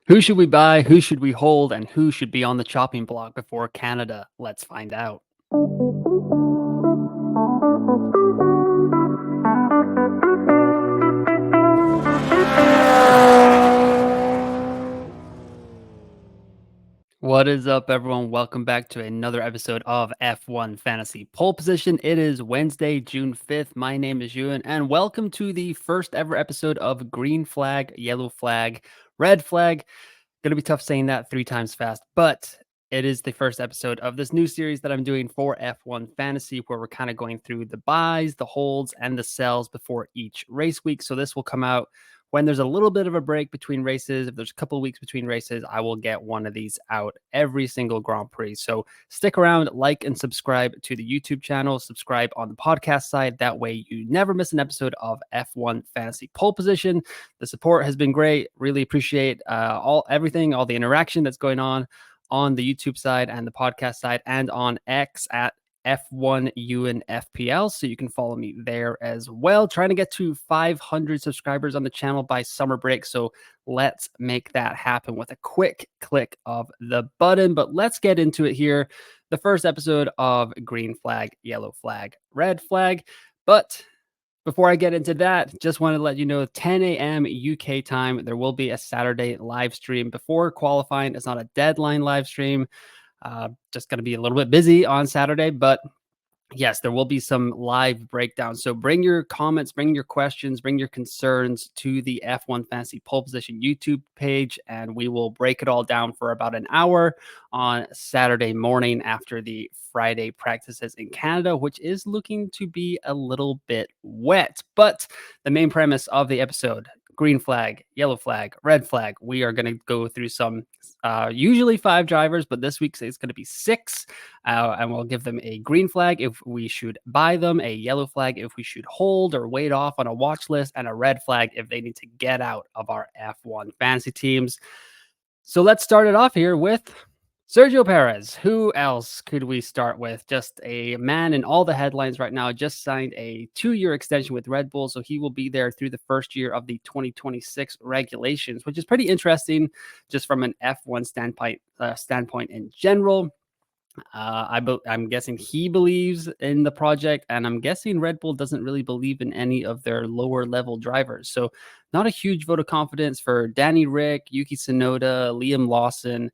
Who should we buy? Who should we hold? And who should be on the chopping block before Canada? Let's find out. What is up, everyone? Welcome back to another episode of F1 Fantasy Pole Position. It is Wednesday, June 5th. My name is Ewan, and welcome to the first ever episode of Green Flag, Yellow Flag, Red Flag. Gonna be tough saying that three times fast, but it is the first episode of this new series that I'm doing for F1 Fantasy, where we're kind of going through the buys, the holds, and the sells before each race week. So this will come out when there's a little bit of a break between races. If there's a couple of weeks between races, I will get one of these out every single Grand Prix. So stick around, like and subscribe to the YouTube channel, subscribe on the podcast side. That way you never miss an episode of F1 Fantasy Pole Position. The support has been great. Really appreciate all the interaction that's going on the YouTube side and the podcast side, and on X at F1UNFPL. So you can follow me there as well. Trying to get to 500 subscribers on the channel by summer break. So let's make that happen with a quick click of the button. But let's get into it here. The first episode of Green Flag, Yellow Flag, Red Flag. But before I get into that, just want to let you know 10 a.m. UK time, there will be a Saturday live stream before qualifying. It's not a deadline live stream. Just going to be a little bit busy on Saturday, but yes, there will be some live breakdowns. So bring your comments, bring your questions, bring your concerns to the F1 Fantasy Pole Position YouTube page, and we will break it all down for about an hour on Saturday morning after the Friday practices in Canada, which is looking to be a little bit wet. But the main premise of the episode: green flag, yellow flag, red flag. We are going to go through some usually 5 drivers, but this week it's going to be 6. And we'll give them a green flag if we should buy them, a yellow flag if we should hold or wait off on a watch list, and a red flag if they need to get out of our F1 fantasy teams. So let's start it off here with Sergio Perez. Who else could we start with? Just a man in all the headlines right now. Just signed a 2-year extension with Red Bull, so he will be there through the first year of the 2026 regulations, which is pretty interesting just from an F1 standpoint in general. I'm guessing he believes in the project, and I'm guessing Red Bull doesn't really believe in any of their lower level drivers. So not a huge vote of confidence for Danny Rick, Yuki Tsunoda, Liam Lawson,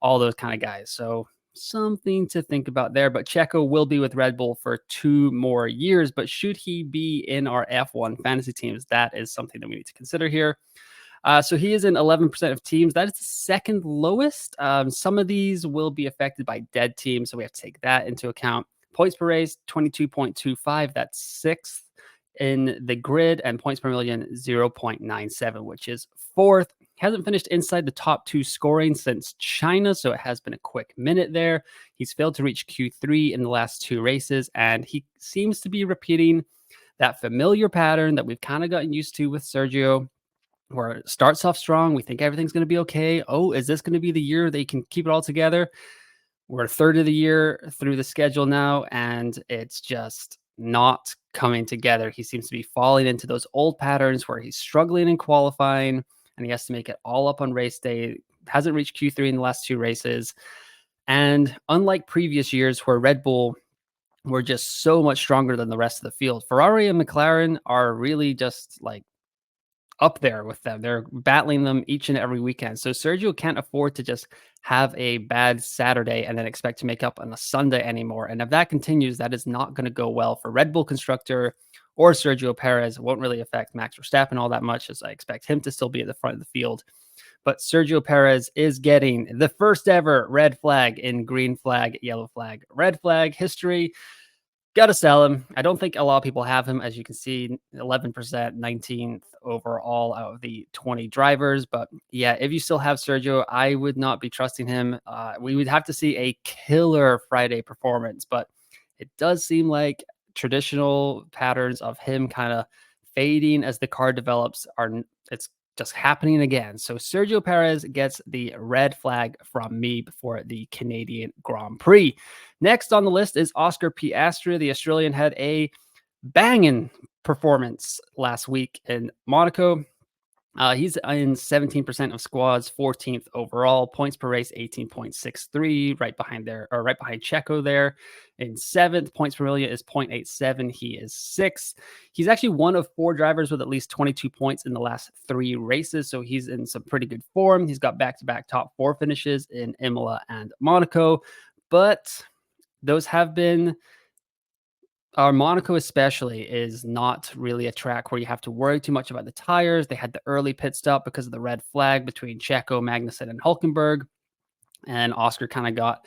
all those kind of guys. So something to think about there. But Checo will be with Red Bull for 2 more years. But should he be in our F1 fantasy teams? That is something that we need to consider here. So he is in 11% of teams. That is the second lowest. Some of these will be affected by dead teams, so we have to take that into account. Points per race, 22.25. That's 6th in the grid, and points per million, 0.97, which is 4th. Hasn't finished inside the top 2 scoring since China, so it has been a quick minute there. He's failed to reach Q3 in the last 2 races, and he seems to be repeating that familiar pattern that we've kind of gotten used to with Sergio, where it starts off strong. We think everything's going to be okay. Oh, is this going to be the year they can keep it all together? We're a third of the year through the schedule now, and it's just not coming together. He seems to be falling into those old patterns where he's struggling in qualifying, and he has to make it all up on race day. Hasn't reached Q3 in the last 2 races. And unlike previous years where Red Bull were just so much stronger than the rest of the field, Ferrari and McLaren are really just like up there with them. They're battling them each and every weekend. So Sergio can't afford to just have a bad Saturday and then expect to make up on a Sunday anymore. And if that continues, that is not going to go well for Red Bull constructor or Sergio Perez. It won't really affect Max Verstappen all that much, as I expect him to still be at the front of the field. But Sergio Perez is getting the first ever red flag in green flag, yellow flag, red flag history. Got to sell him. I don't think a lot of people have him. As you can see, 11%, 19th overall out of the 20 drivers. But yeah, if you still have Sergio, I would not be trusting him. We would have to see a killer Friday performance. But it does seem like traditional patterns of him kind of fading as the car develops it's just happening again. So Sergio Perez gets the red flag from me before the Canadian Grand Prix. Next on the list is Oscar Piastri. The Australian had a banging performance last week in Monaco. He's in 17% of squads, 14th overall, points per race 18.63, right behind Checo there. In seventh, points per million is 0.87. He is sixth. He's actually one of four drivers with at least 22 points in the last three races, so he's in some pretty good form. He's got back-to-back top four finishes in Imola and Monaco, but those have been Monaco especially is not really a track where you have to worry too much about the tires. They had the early pit stop because of the red flag between Checo, Magnussen, and Hulkenberg. And Oscar kind of got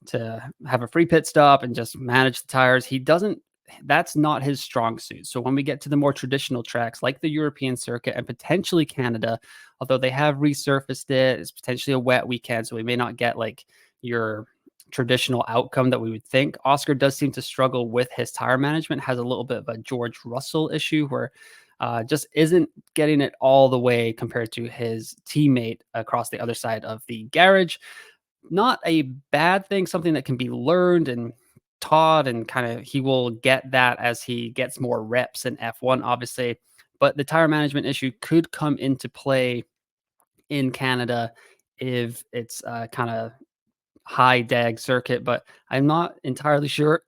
to have a free pit stop and just manage the tires. That's not his strong suit. So when we get to the more traditional tracks like the European circuit and potentially Canada, although they have resurfaced it, it's potentially a wet weekend. So we may not get like your traditional outcome that we would think. Oscar does seem to struggle with his tire management, has a little bit of a George Russell issue where just isn't getting it all the way compared to his teammate across the other side of the garage. Not a bad thing, something that can be learned and taught, and kind of he will get that as he gets more reps in F1, obviously. But the tire management issue could come into play in Canada if it's kind of high dag circuit, but I'm not entirely sure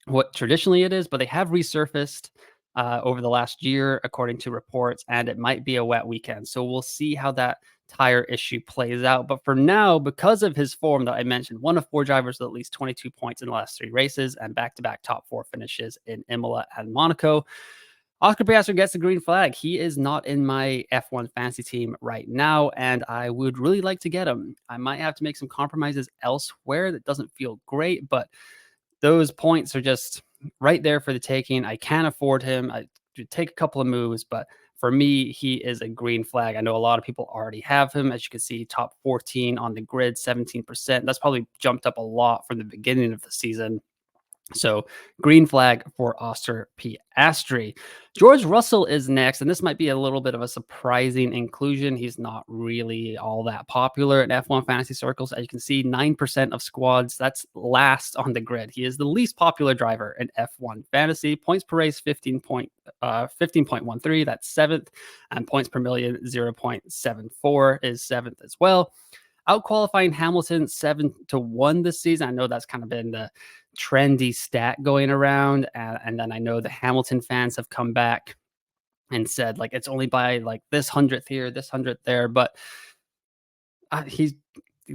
what traditionally it is, but they have resurfaced over the last year, according to reports, and it might be a wet weekend. So we'll see how that tire issue plays out. But for now, because of his form that I mentioned, one of four drivers with at least 22 points in the last three races and back-to-back top four finishes in Imola and Monaco, Oscar Piastri gets the green flag. He is not in my F1 fantasy team right now, and I would really like to get him. I might have to make some compromises elsewhere. That doesn't feel great, but those points are just right there for the taking. I can afford him. I could take a couple of moves, but for me, he is a green flag. I know a lot of people already have him. As you can see, top 14 on the grid, 17%. That's probably jumped up a lot from the beginning of the season. So green flag for Oscar Piastri. George Russell is next, and this might be a little bit of a surprising inclusion. He's not really all that popular in F1 fantasy circles. As you can see, 9% of squads. That's last on the grid. He is the least popular driver in F1 fantasy. Points per race, 15.13. That's seventh. And points per million, 0.74 is seventh as well. Out qualifying Hamilton 7-1 this season. I know that's kind of been the trendy stat going around. And then I know the Hamilton fans have come back and said, like, it's only by like this 100th here, this 100th there. But he's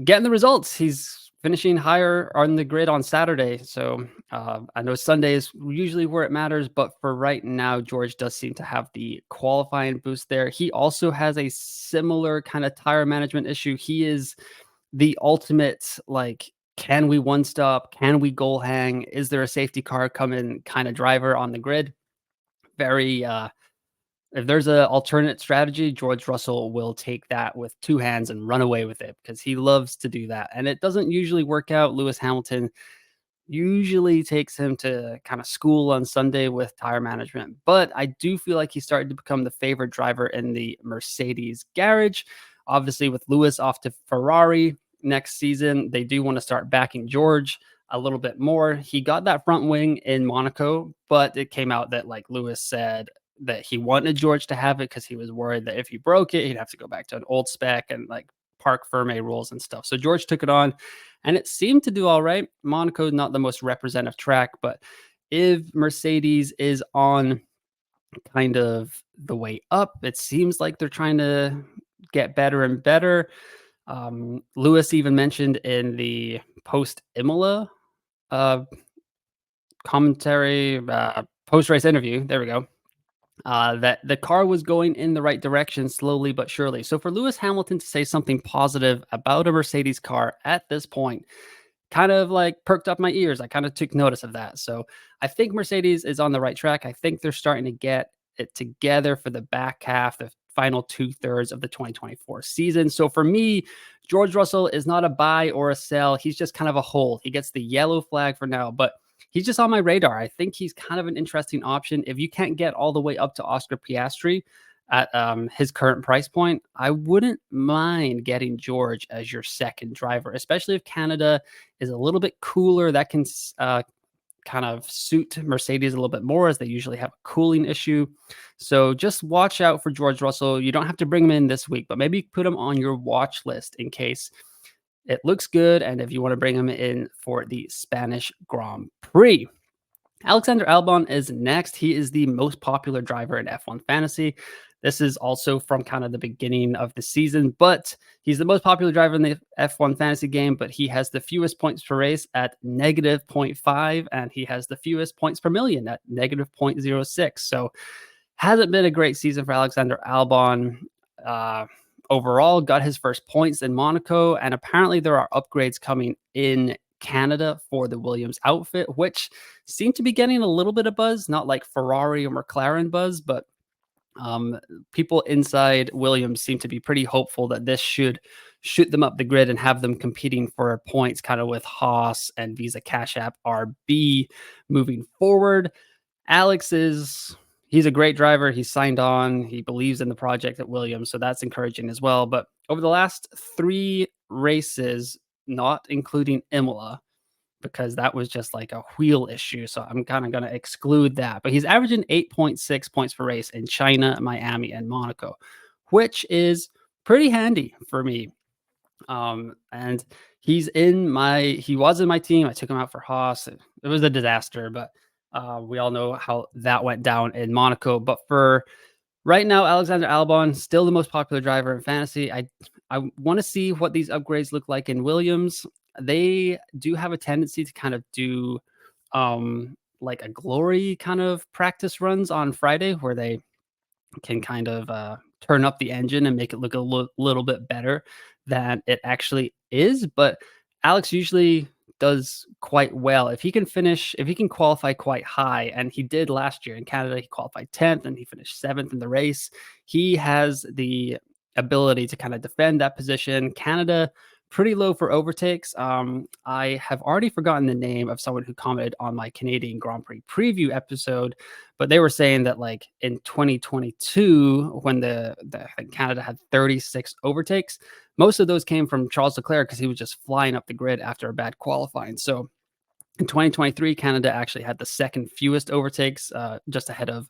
getting the results. He's finishing higher on the grid on Saturday. So I know Sunday is usually where it matters. But for right now, George does seem to have the qualifying boost there. He also has a similar kind of tire management issue. He is the ultimate, like, can we one stop? Can we goal hang? Is there a safety car coming kind of driver on the grid? Very, if there's an alternate strategy, George Russell will take that with two hands and run away with it because he loves to do that. And it doesn't usually work out. Lewis Hamilton usually takes him to kind of school on Sunday with tire management. But I do feel like he's starting to become the favorite driver in the Mercedes garage. Obviously, with Lewis off to Ferrari next season, they do want to start backing George a little bit more. He got that front wing in Monaco, but it came out that, like, Lewis said that he wanted George to have it because he was worried that if he broke it, he'd have to go back to an old spec and like Parc Ferme rules and stuff. So George took it on, and it seemed to do all right. Monaco is not the most representative track, but if Mercedes is on kind of the way up, it seems like they're trying to get better and better. Lewis even mentioned in the post Imola commentary, post race interview, there we go, that the car was going in the right direction slowly but surely. So for Lewis Hamilton to say something positive about a Mercedes car at this point kind of like perked up my ears. I kind of took notice of that. So I think Mercedes is on the right track. I think they're starting to get it together for the back half, the final 2/3 of the 2024 season. So for me, George Russell is not a buy or a sell. He's just kind of a hold. He gets the yellow flag for now, but he's just on my radar. I think he's kind of an interesting option. If you can't get all the way up to Oscar Piastri at his current price point, I wouldn't mind getting George as your second driver, especially if Canada is a little bit cooler. That can kind of suit Mercedes a little bit more, as they usually have a cooling issue. So just watch out for George Russell. You don't have to bring him in this week, but maybe put him on your watch list in case it looks good and if you want to bring him in for the Spanish Grand Prix. Alexander Albon is next. He is the most popular driver in F1 Fantasy. This is also from kind of the beginning of the season, but he's the most popular driver in the F1 Fantasy game, but he has the fewest points per race at negative 0.5, and he has the fewest points per million at negative 0.06. So hasn't been a great season for Alexander Albon. Overall, got his first points in Monaco, and apparently there are upgrades coming in Canada for the Williams outfit, which seem to be getting a little bit of buzz, not like Ferrari or McLaren buzz, but people inside Williams seem to be pretty hopeful that this should shoot them up the grid and have them competing for points kind of with Haas and Visa Cash App RB moving forward. He's a great driver. He's signed on. He believes in the project at Williams, so that's encouraging as well. But over the last 3 races, not including Imola, because that was just like a wheel issue, so I'm kind of going to exclude that. But he's averaging 8.6 points per race in China, Miami, and Monaco, which is pretty handy for me. And he was in my team. I took him out for Haas. It was a disaster, but we all know how that went down in Monaco. But for right now, Alexander Albon, still the most popular driver in fantasy. I want to see what these upgrades look like in Williams. They do have a tendency to kind of do like a glory kind of practice runs on Friday, where they can kind of turn up the engine and make it look a little bit better than it actually is. But Alex usually does quite well if he can qualify quite high, and he did last year in Canada. He qualified 10th and he finished 7th in the race. He has the ability to kind of defend that position. Canada, pretty low for overtakes. I have already forgotten the name of someone who commented on my Canadian Grand Prix preview episode, but they were saying that like in 2022, when I think Canada had 36 overtakes, most of those came from Charles Leclerc because he was just flying up the grid after a bad qualifying. So in 2023, Canada actually had the second fewest overtakes, just ahead of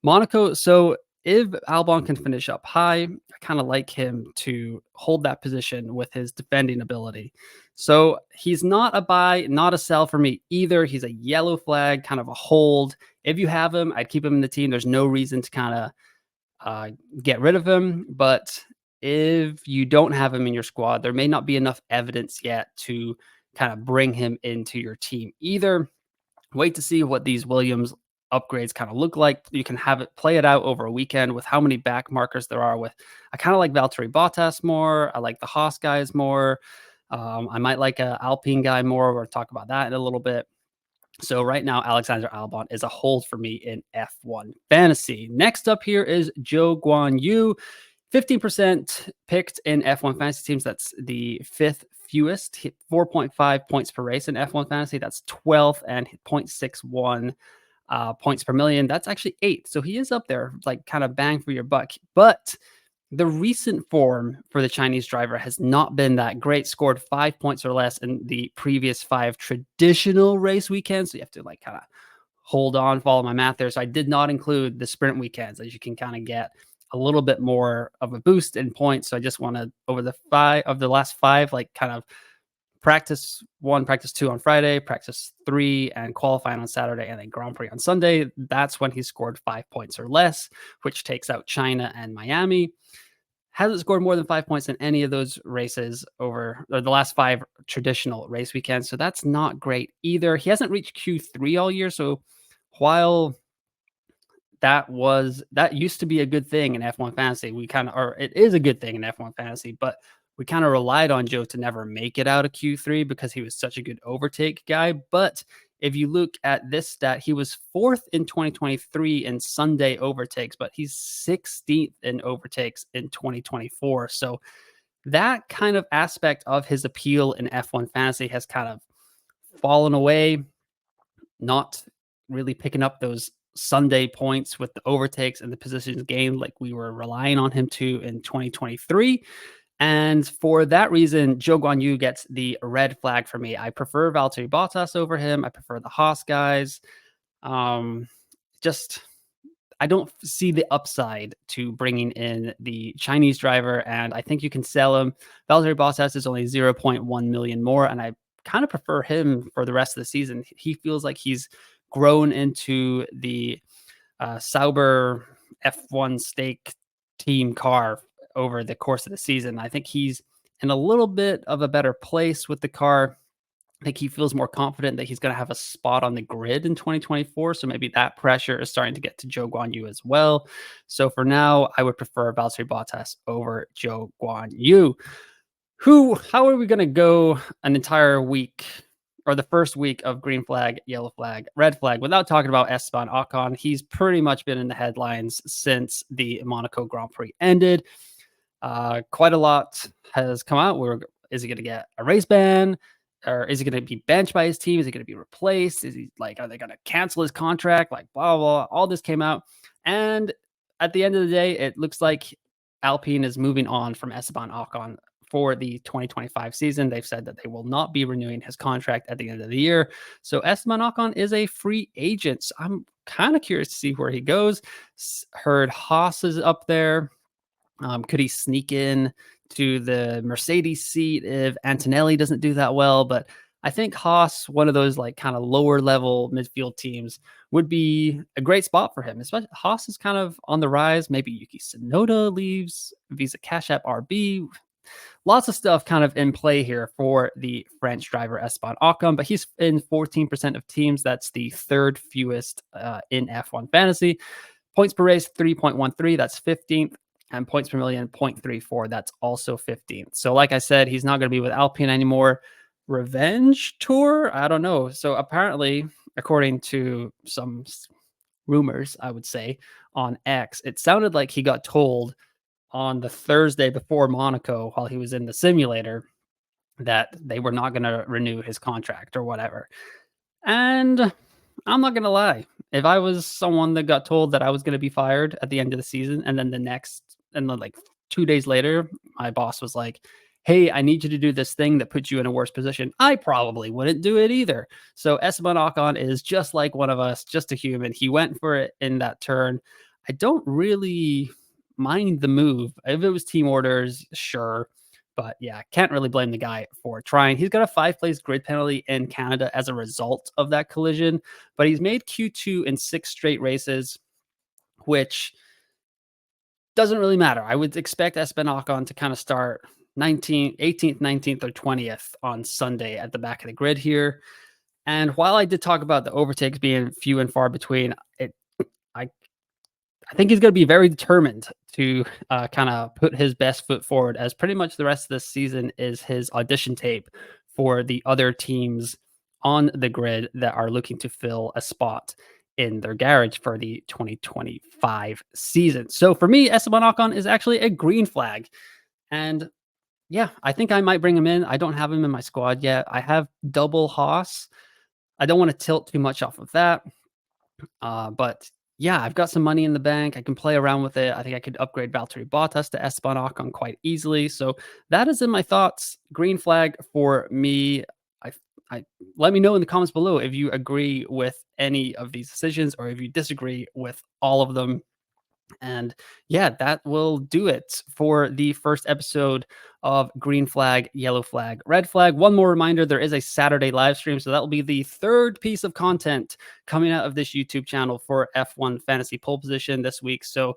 Monaco. So if Albon can finish up high, I kind of like him to hold that position with his defending ability. So he's not a buy, not a sell for me either. He's a yellow flag, kind of a hold. If you have him, I'd keep him in the team. There's no reason to kind of get rid of him. But if you don't have him in your squad, there may not be enough evidence yet to kind of bring him into your team either. Wait to see what these Williams upgrades kind of look like. You can have it play it out over a weekend with how many back markers there are. I kind of like Valtteri Bottas more. I like the Haas guys more. I might like a Alpine guy more. We'll talk about that in a little bit. So right now, Alexander Albon is a hold for me in F1 Fantasy. Next up here is Zhou Guanyu. 15% picked in F1 Fantasy teams. That's the 5th fewest. 4.5 points per race in F1 Fantasy. That's 12th, and 0.61 points per million. That's actually 8th. So he is up there, like kind of bang for your buck. But the recent form for the Chinese driver has not been that great. Scored 5 points or less in the previous 5 traditional race weekends. So you have to like kind of hold on, follow my math there. So I did not include the sprint weekends, as you can kind of get a little bit more of a boost in points. So I just want to, over the last 5, like kind of practice 1, practice 2 on Friday, practice 3, and qualifying on Saturday, and then Grand Prix on Sunday. That's when he scored 5 points or less, which takes out China and Miami. Hasn't scored more than 5 points in any of those races over the last 5 traditional race weekends. So that's not great either. He hasn't reached Q3 all year. So while that used to be a good thing in F1 Fantasy, it is a good thing in F1 Fantasy, but we kind of relied on Joe to never make it out of Q3 because he was such a good overtake guy. But if you look at this stat, he was 4th in 2023 in Sunday overtakes, but he's 16th in overtakes in 2024. So that kind of aspect of his appeal in F1 Fantasy has kind of fallen away, not really picking up those Sunday points with the overtakes and the positions gained like we were relying on him to in 2023. And for that reason, Zhou Guanyu gets the red flag for me. I prefer Valtteri Bottas over him. I prefer the Haas guys. Um, just I don't see the upside to bringing in the Chinese driver, and I think you can sell him. Valtteri Bottas is only 0.1 million more, and I kind of prefer him for the rest of the season. He feels like he's grown into the Sauber F1 stake team car over the course of the season. I think he's in a little bit of a better place with the car. I think he feels more confident that he's going to have a spot on the grid in 2024. So maybe that pressure is starting to get to Zhou Guanyu as well. So for now, I would prefer Valtteri Bottas over Zhou Guanyu. How are we going to go an entire week or the first week of green flag, yellow flag, red flag without talking about Esteban Ocon? He's pretty much been in the headlines since the Monaco Grand Prix ended. Quite a lot has come out. Is he going to get a race ban? Or is he going to be benched by his team? Is he going to be replaced? Is he like, are they going to cancel his contract? Like, blah, blah, blah. All this came out. And at the end of the day, it looks like Alpine is moving on from Esteban Ocon for the 2025 season. They've said that they will not be renewing his contract at the end of the year. So Esteban Ocon is a free agent. So I'm kind of curious to see where he goes. Heard Haas is up there. Could he sneak in to the Mercedes seat if Antonelli doesn't do that well? But I think Haas, one of those like kind of lower level midfield teams, would be a great spot for him. Especially Haas is kind of on the rise. Maybe Yuki Tsunoda leaves, Visa Cash App RB. Lots of stuff kind of in play here for the French driver Esteban Ocon, but he's in 14% of teams. That's the third fewest in F1 fantasy. Points per race, 3.13. That's 15th. And points per million, 0.34. That's also 15th. So like I said, he's not going to be with Alpine anymore. Revenge tour? I don't know. So apparently, according to some rumors, I would say, on X, it sounded like he got told on the Thursday before Monaco while he was in the simulator that they were not going to renew his contract or whatever. And I'm not going to lie. If I was someone that got told that I was going to be fired at the end of the season, and then like 2 days later, my boss was like, hey, I need you to do this thing that puts you in a worse position, I probably wouldn't do it either. So Esteban Ocon is just like one of us, just a human. He went for it in that turn. I don't really mind the move. If it was team orders, sure. But yeah, can't really blame the guy for trying. He's got a 5-place grid penalty in Canada as a result of that collision, but he's made Q2 in 6 straight races, which doesn't really matter. I would expect Esteban Ocon to kind of start 18th, 19th, or 20th on Sunday at the back of the grid here. And while I did talk about the overtakes being few and far between, I think he's going to be very determined to kind of put his best foot forward, as pretty much the rest of this season is his audition tape for the other teams on the grid that are looking to fill a spot in their garage for the 2025 season. So for me, Esteban Ocon is actually a green flag. And yeah, I think I might bring him in. I don't have him in my squad yet. I have double Haas. I don't want to tilt too much off of that. But yeah, I've got some money in the bank. I can play around with it. I think I could upgrade Valtteri Bottas to Esteban Ocon quite easily. So that is in my thoughts. Green flag for me. I let me know in the comments below if you agree with any of these decisions or if you disagree with all of them. And yeah, that will do it for the first episode of Green Flag, Yellow Flag, Red Flag. One more reminder, there is a Saturday live stream. So that will be the third piece of content coming out of this YouTube channel for F1 Fantasy Pole Position this week. So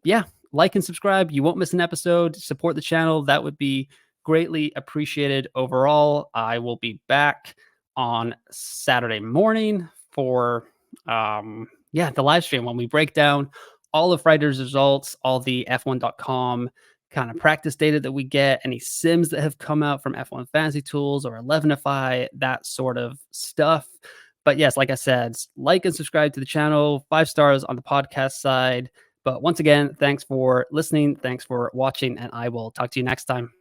yeah, like and subscribe. You won't miss an episode. Support the channel. That would be greatly appreciated overall. I will be back on Saturday morning for the live stream when we break down all of Friday's results, all the F1.com kind of practice data that we get, any sims that have come out from F1 Fantasy Tools or 11ify, that sort of stuff. But yes, like I said, like and subscribe to the channel, 5 stars on the podcast side. But once again, thanks for listening. Thanks for watching, and I will talk to you next time.